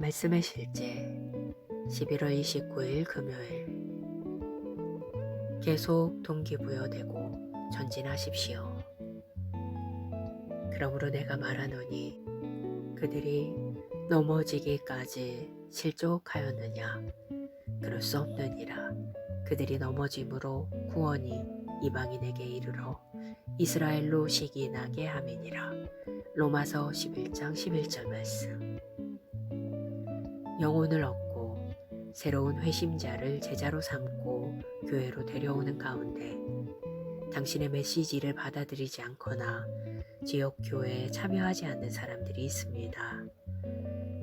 말씀의 실제 11월 29일 금요일. 계속 동기부여되고 전진하십시오. 그러므로 내가 말하노니 그들이 넘어지기까지 실족하였느냐? 그럴 수 없느니라. 그들이 넘어짐으로 구원이 이방인에게 이르러 이스라엘로 시기나게 함이니라. 로마서 11장 11절 말씀. 영혼을 얻고 새로운 회심자를 제자로 삼고 교회로 데려오는 가운데 당신의 메시지를 받아들이지 않거나 지역 교회에 참여하지 않는 사람들이 있습니다.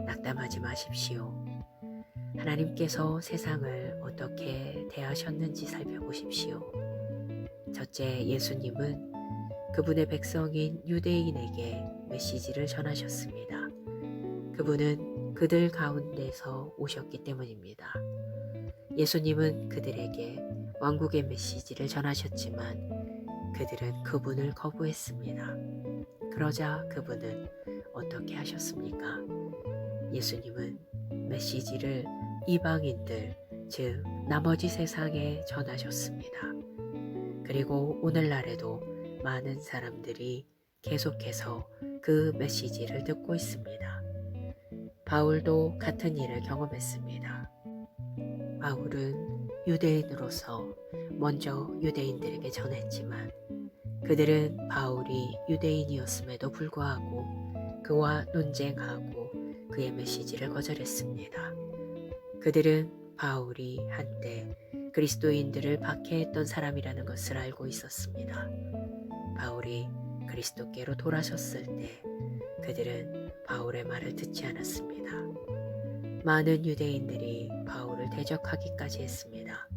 낙담하지 마십시오. 하나님께서 세상을 어떻게 대하셨는지 살펴보십시오. 첫째, 예수님은 그분의 백성인 유대인에게 메시지를 전하셨습니다. 그분은 그들 가운데서 오셨기 때문입니다. 예수님은 그들에게 왕국의 메시지를 전하셨지만 그들은 그분을 거부했습니다. 그러자 그분은 어떻게 하셨습니까? 예수님은 메시지를 이방인들, 즉 나머지 세상에 전하셨습니다. 그리고 오늘날에도 많은 사람들이 계속해서 그 메시지를 듣고 있습니다. 바울도 같은 일을 경험했습니다. 바울은 유대인으로서 먼저 유대인들에게 전했지만 그들은 바울이 유대인이었음에도 불구하고 그와 논쟁하고 그의 메시지를 거절했습니다. 그들은 바울이 한때 그리스도인들을 박해했던 사람이라는 것을 알고 있었습니다. 바울이 그리스도께로 돌아섰을 때 그들은 바울의 말을 듣지 않았습니다. 많은 유대인들이 바울을 대적하기까지 했습니다.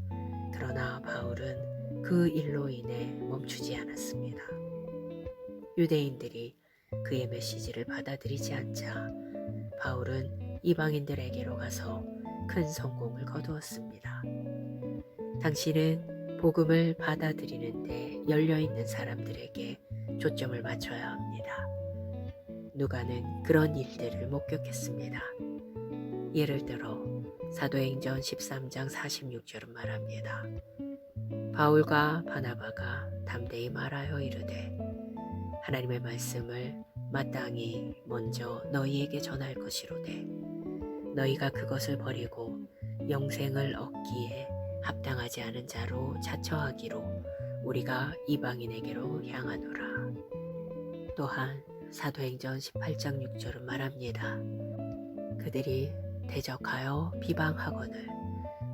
그러나 바울은 그 일로 인해 멈추지 않았습니다. 유대인들이 그의 메시지를 받아들이지 않자 바울은 이방인들에게로 가서 큰 성공을 거두었습니다. 당신은 복음을 받아들이는데 열려있는 사람들에게 초점을 맞춰야 합니다. 누가는 그런 일들을 목격했습니다. 예를 들어 사도행전 13장 46절은 말합니다. 바울과 바나바가 담대히 말하여 이르되 하나님의 말씀을 마땅히 먼저 너희에게 전할 것이로되 너희가 그것을 버리고 영생을 얻기에 합당하지 않은 자로 자처하기로 우리가 이방인에게로 향하노라. 또한 사도행전 18장 6절은 말합니다. 그들이 대적하여 비방하거늘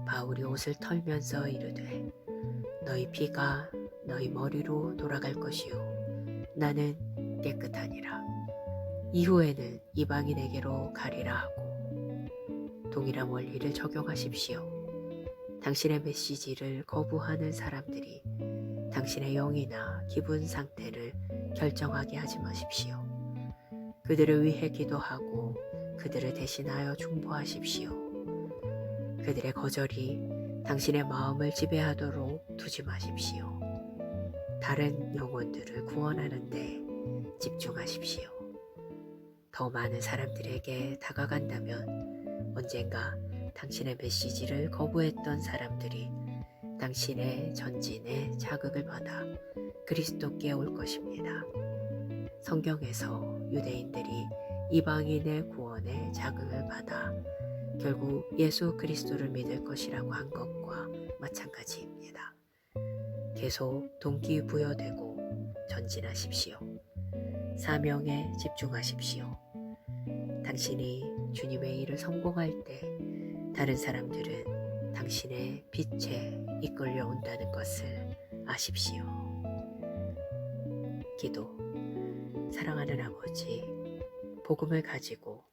바울이 옷을 털면서 이르되 너희 피가 너희 머리로 돌아갈 것이요 나는 깨끗하니라. 이후에는 이방인에게로 가리라 하고 동일한 원리를 적용하십시오. 당신의 메시지를 거부하는 사람들이 당신의 영이나 기분 상태를 결정하게 하지 마십시오. 그들을 위해 기도하고 그들을 대신하여 중보하십시오. 그들의 거절이 당신의 마음을 지배하도록 두지 마십시오. 다른 영혼들을 구원하는 데 집중하십시오. 더 많은 사람들에게 다가간다면 언젠가 당신의 메시지를 거부했던 사람들이 당신의 전진에 자극을 받아 그리스도께 올 것입니다. 성경에서 유대인들이 이방인의 구원에 자극을 받아 결국 예수 그리스도를 믿을 것이라고 한 것과 마찬가지입니다. 계속 동기부여되고 전진하십시오. 사명에 집중하십시오. 당신이 주님의 일을 성공할 때 다른 사람들은 당신의 빛에 이끌려 온다는 것을 아십시오. 기도. 사랑하는 아버지, 복음을 가지고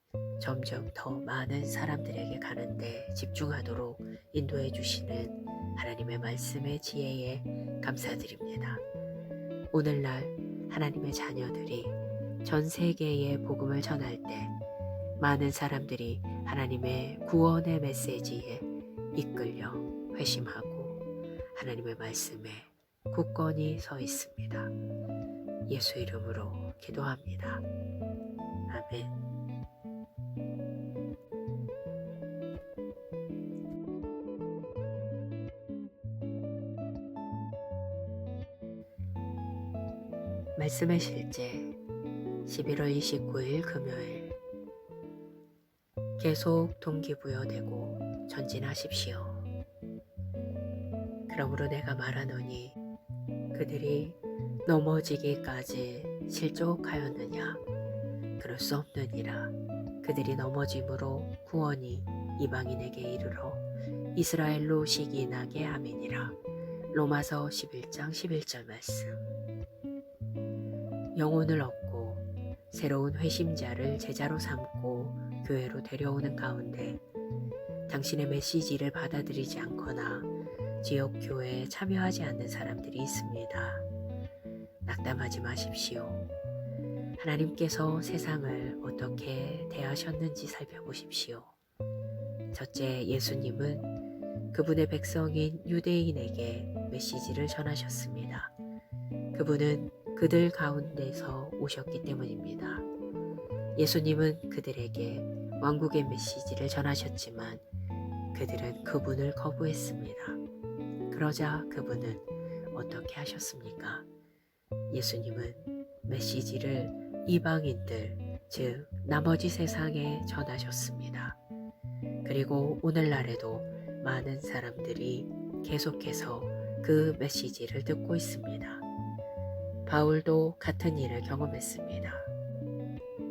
점점 더 많은 사람들에게 가는데 집중하도록 인도해 주시는 하나님의 말씀의 지혜에 감사드립니다. 오늘날 하나님의 자녀들이 전 세계에 복음을 전할 때 많은 사람들이 하나님의 구원의 메시지에 이끌려 회심하고 하나님의 말씀에 굳건히 서 있습니다. 예수 이름으로 기도합니다. 아멘. 말씀의 실제 11월 29일 금요일. 계속 동기부여되고 전진하십시오. 그러므로 내가 말하노니 그들이 넘어지기까지 실족하였느냐? 그럴 수 없느니라. 그들이 넘어짐으로 구원이 이방인에게 이르러 이스라엘로 시기 나게 함이니라. 로마서 11장 11절 말씀. 영혼을 얻고 새로운 회심자를 제자로 삼고 교회로 데려오는 가운데 당신의 메시지를 받아들이지 않거나 지역 교회에 참여하지 않는 사람들이 있습니다. 낙담하지 마십시오. 하나님께서 세상을 어떻게 대하셨는지 살펴보십시오. 첫째, 예수님은 그분의 백성인 유대인에게 메시지를 전하셨습니다. 그분은 그들 가운데서 오셨기 때문입니다. 예수님은 그들에게 왕국의 메시지를 전하셨지만 그들은 그분을 거부했습니다. 그러자 그분은 어떻게 하셨습니까? 예수님은 메시지를 이방인들, 즉 나머지 세상에 전하셨습니다. 그리고 오늘날에도 많은 사람들이 계속해서 그 메시지를 듣고 있습니다. 바울도 같은 일을 경험했습니다.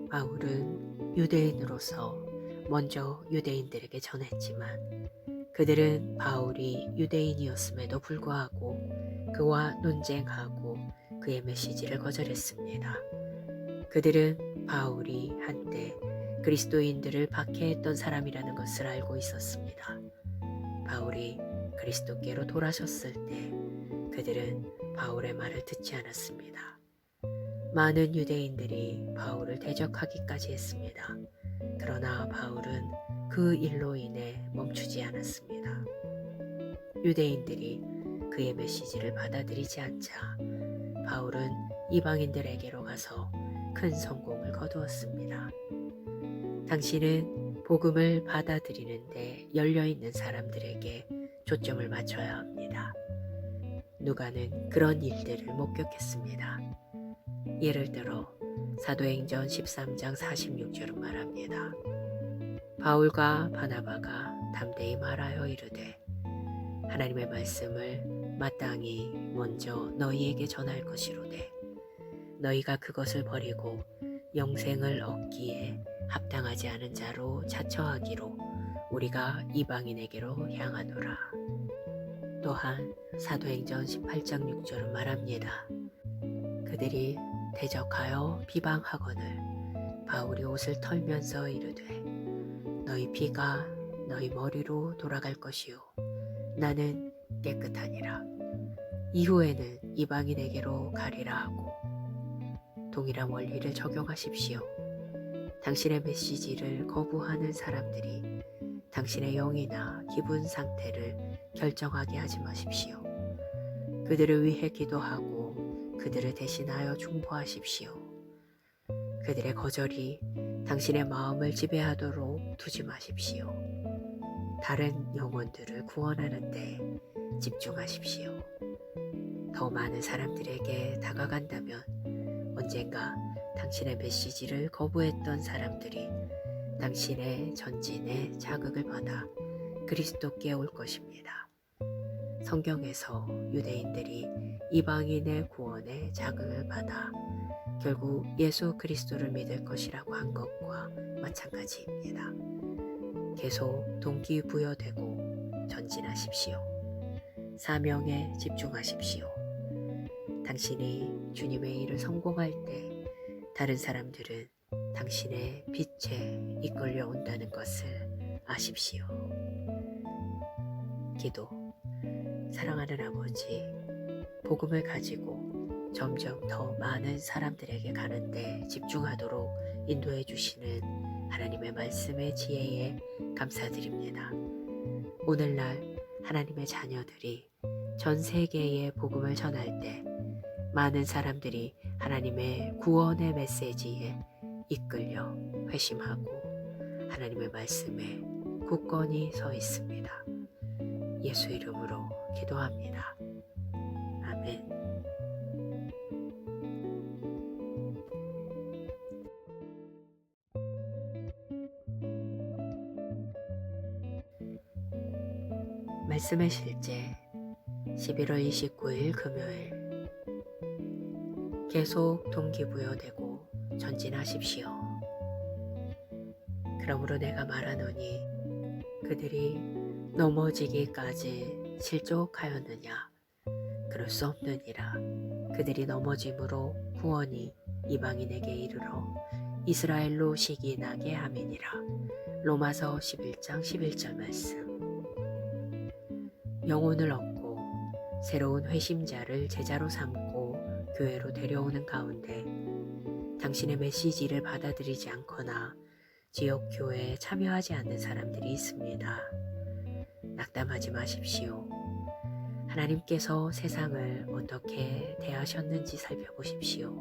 바울은 유대인으로서 먼저 유대인들에게 전했지만 그들은 바울이 유대인이었음에도 불구하고 그와 논쟁하고 그의 메시지를 거절했습니다. 그들은 바울이 한때 그리스도인들을 박해했던 사람이라는 것을 알고 있었습니다. 바울이 그리스도께로 돌아섰을 때 그들은 바울의 말을 듣지 않았습니다. 많은 유대인들이 바울을 대적하기까지 했습니다. 그러나 바울은 그 일로 인해 멈추지 않았습니다. 유대인들이 그의 메시지를 받아들이지 않자 바울은 이방인들에게로 가서 큰 성공을 거두었습니다. 당신은 복음을 받아들이는데 열려있는 사람들에게 초점을 맞춰야 합니다. 누가는 그런 일들을 목격했습니다. 예를 들어 사도행전 13장 46절은 말합니다. 바울과 바나바가 담대히 말하여 이르되 하나님의 말씀을 마땅히 먼저 너희에게 전할 것이로되 너희가 그것을 버리고 영생을 얻기에 합당하지 않은 자로 자처하기로 우리가 이방인에게로 향하노라. 또한 사도행전 18장 6절은 말합니다. 그들이 대적하여 비방하거늘 바울이 옷을 털면서 이르되 너희 피가 너희 머리로 돌아갈 것이요 나는 깨끗하니라. 이후에는 이방인에게로 가리라 하고 동일한 원리를 적용하십시오. 당신의 메시지를 거부하는 사람들이 당신의 영이나 기분 상태를 결정하게 하지 마십시오. 그들을 위해 기도하고 그들을 대신하여 중보하십시오. 그들의 거절이 당신의 마음을 지배하도록 두지 마십시오. 다른 영혼들을 구원하는 데 집중하십시오. 더 많은 사람들에게 다가간다면 언젠가 당신의 메시지를 거부했던 사람들이 당신의 전진에 자극을 받아 그리스도께 올 것입니다. 성경에서 유대인들이 이방인의 구원에 자극을 받아 결국 예수 그리스도를 믿을 것이라고 한 것과 마찬가지입니다. 계속 동기부여되고 전진하십시오. 사명에 집중하십시오. 당신이 주님의 일을 성공할 때 다른 사람들은 당신의 빛에 이끌려 온다는 것을 아십시오. 기도. 사랑하는 아버지, 복음을 가지고 점점 더 많은 사람들에게 가는데 집중하도록 인도해 주시는 하나님의 말씀의 지혜에 감사드립니다. 오늘날 하나님의 자녀들이 전 세계에 복음을 전할 때 많은 사람들이 하나님의 구원의 메시지에 이끌려 회심하고 하나님의 말씀에 굳건히 서 있습니다. 예수 이름으로 기도합니다. 아멘. 말씀의 실제 11월 29일 금요일. 계속 동기부여되고 전진하십시오. 그러므로 내가 말하노니 그들이 넘어지기까지 실족하였느냐? 그럴 수 없느니라. 그들이 넘어짐으로 구원이 이방인에게 이르러 이스라엘로 시기 나게 함이니라. 로마서 11장 11절 말씀. 영혼을 얻고 새로운 회심자를 제자로 삼고 교회로 데려오는 가운데 당신의 메시지를 받아들이지 않거나 지역 교회에 참여하지 않는 사람들이 있습니다. 낙담하지 마십시오. 하나님께서 세상을 어떻게 대하셨는지 살펴보십시오.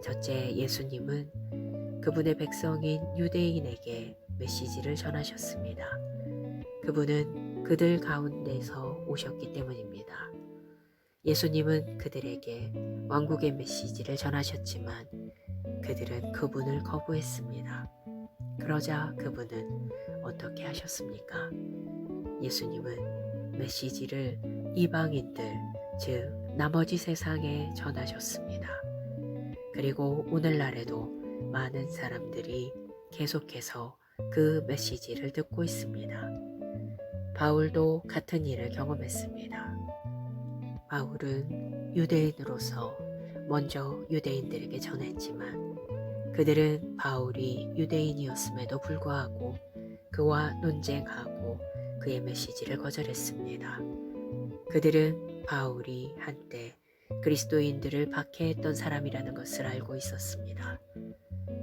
첫째, 예수님은 그분의 백성인 유대인에게 메시지를 전하셨습니다. 그분은 그들 가운데서 오셨기 때문입니다. 예수님은 그들에게 왕국의 메시지를 전하셨지만 그들은 그분을 거부했습니다. 그러자 그분은 어떻게 하셨습니까? 예수님은 메시지를 이방인들, 즉 나머지 세상에 전하셨습니다. 그리고 오늘날에도 많은 사람들이 계속해서 그 메시지를 듣고 있습니다. 바울도 같은 일을 경험했습니다. 바울은 유대인으로서 먼저 유대인들에게 전했지만 그들은 바울이 유대인이었음에도 불구하고 그와 논쟁하고 그의 메시지를 거절했습니다. 그들은 바울이 한때 그리스도인들을 박해했던 사람이라는 것을 알고 있었습니다.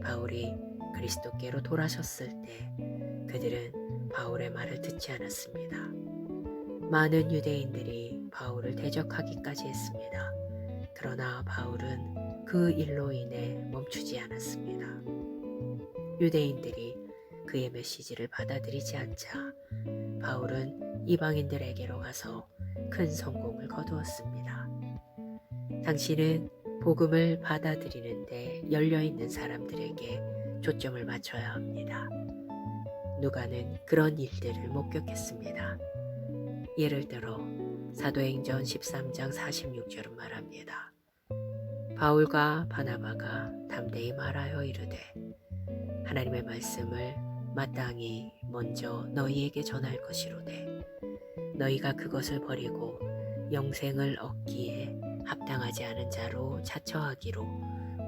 바울이 그리스도께로 돌아섰을 때 그들은 바울의 말을 듣지 않았습니다. 많은 유대인들이 바울을 대적하기까지 했습니다. 그러나 바울은 그 일로 인해 멈추지 않았습니다. 유대인들이 그의 메시지를 받아들이지 않자 바울은 이방인들에게로 가서 큰 성공을 거두었습니다. 당신은 복음을 받아들이는데 열려있는 사람들에게 초점을 맞춰야 합니다. 누가는 그런 일들을 목격했습니다. 예를 들어 사도행전 13장 46절은 말합니다. 바울과 바나바가 담대히 말하여 이르되 하나님의 말씀을 마땅히 먼저 너희에게 전할 것이로되 너희가 그것을 버리고 영생을 얻기에 합당하지 않은 자로 자처하기로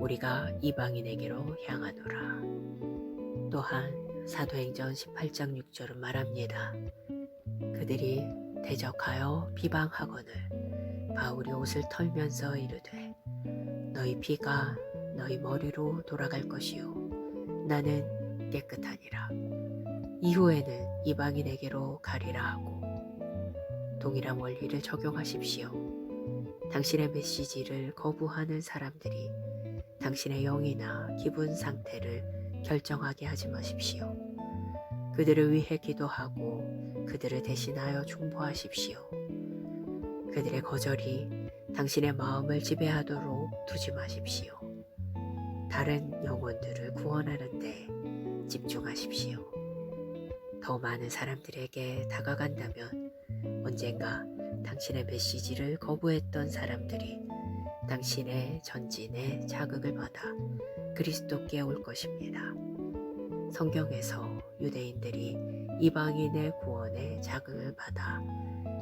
우리가 이방인에게로 향하노라. 또한 사도행전 18장 6절은 말합니다. 그들이 대적하여 비방하거늘 바울이 옷을 털면서 이르되 너희 피가 너희 머리로 돌아갈 것이요 나는 깨끗하니라. 이후에는 이방인에게로 가리라 하고 동일한 원리를 적용하십시오. 당신의 메시지를 거부하는 사람들이 당신의 영이나 기분 상태를 결정하게 하지 마십시오. 그들을 위해 기도하고 그들을 대신하여 중보하십시오. 그들의 거절이 당신의 마음을 지배하도록 두지 마십시오. 다른 영혼들을 구원하는 데 집중하십시오. 더 많은 사람들에게 다가간다면 언젠가 당신의 메시지를 거부했던 사람들이 당신의 전진에 자극을 받아 그리스도께 올 것입니다. 성경에서 유대인들이 이방인의 구원에 자극을 받아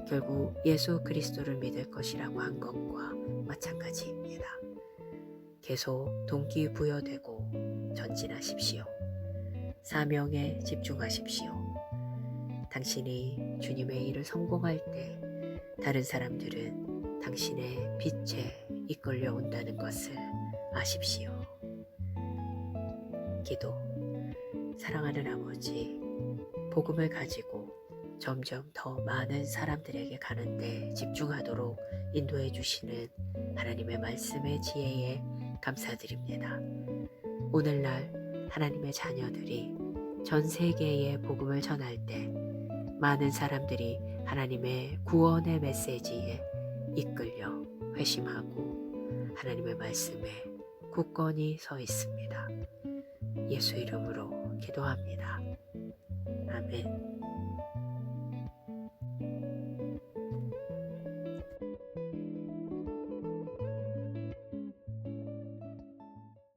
결국 예수 그리스도를 믿을 것이라고 한 것과 마찬가지입니다. 계속 동기부여되고 전진하십시오. 사명에 집중하십시오. 당신이 주님의 일을 성공할 때 다른 사람들은 당신의 빛에 이끌려 온다는 것을 아십시오. 기도. 사랑하는 아버지, 복음을 가지고 점점 더 많은 사람들에게 가는데 집중하도록 인도해 주시는 하나님의 말씀의 지혜에 감사드립니다. 오늘날 하나님의 자녀들이 전 세계에 복음을 전할 때 많은 사람들이 하나님의 구원의 메시지에 이끌려 회심하고 하나님의 말씀에 굳건히 서 있습니다. 예수 이름으로 기도합니다. 아멘.